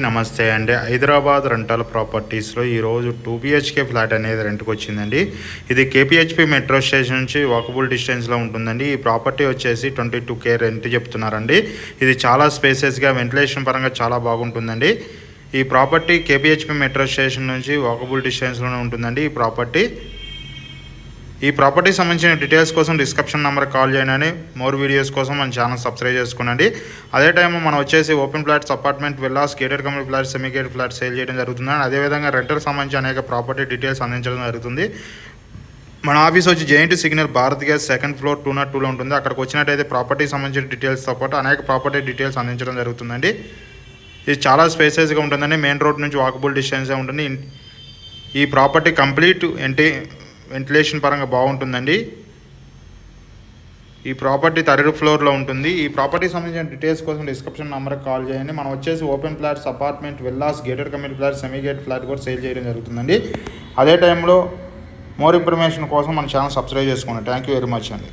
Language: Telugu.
నమస్తే అండి. హైదరాబాద్ రెంటల్ ప్రాపర్టీస్లో ఈరోజు 2 BHK ఫ్లాట్ అనేది రెంట్కి వచ్చిందండి. ఇది KPHP మెట్రో స్టేషన్ నుంచి వాకబుల్ డిస్టెన్స్లో ఉంటుందండి. ఈ ప్రాపర్టీ వచ్చేసి 22K రెంట్ చెప్తున్నారండి. ఇది చాలా స్పేసెస్గా వెంటిలేషన్ పరంగా చాలా బాగుంటుందండి. ఈ ప్రాపర్టీ KPHP మెట్రో స్టేషన్ నుంచి వాకబుల్ డిస్టెన్స్లోనే ఉంటుందండి. ఈ ప్రాపర్టీ సంబంధించిన డీటెయిల్స్ కోసం డిస్క్రిప్షన్ నెంబర్ కాల్ చేయండి. మోర్ వీడియోస్ కోసం మన ఛానల్ సబ్స్క్రైబ్ చేసుకోండి. అదే టైంలో మనం వచ్చేసి open flats, apartment, villas, gated community flats, semi gated flats sale చేయడం జరుగుతుంది. అదేవిధంగా రెంటల్ సంబంధించి అనేక ప్రాపర్టీ డీటెయిల్స్ అందించడం జరుగుతుంది. మన ఆఫీస్ వచ్చి giant signal Bharat gas 2nd floor 202లో ఉంటుంది. అక్కడికి వచ్చినట్టయితే ప్రాపర్టీ సంబంధించిన డీటెయిల్స్తో పాటు అనేక ప్రాపర్టీ డీటెయిల్స్ అందించడం జరుగుతుందండి. ఇది చాలా స్పేసెస్గా ఉంటుందండి. మెయిన్ రోడ్ నుంచి వాకబుల్ డిస్టెన్సే ఉంటుంది. ఈ ప్రాపర్టీ కంప్లీట్ వెంటిలేషన్ పరంగా బాగుంటుందండి. ఈ ప్రాపర్టీ 3rd ఫ్లోర్లో ఉంటుంది. ఈ ప్రాపర్టీ సంబంధించిన డీటెయిల్స్ కోసం డిస్క్రిప్షన్ నెంబర్కి కాల్ చేయండి. మనం వచ్చేసి open flats, apartment, villas, gated community flats, semi gated flat కూడా సేల్ చేయడం జరుగుతుందండి. అదే టైంలో మోర్ ఇన్ఫర్మేషన్ కోసం మన ఛానల్ సబ్స్క్రైబ్ చేసుకోండి. థ్యాంక్ యూ వెరీ మచ్ అండి.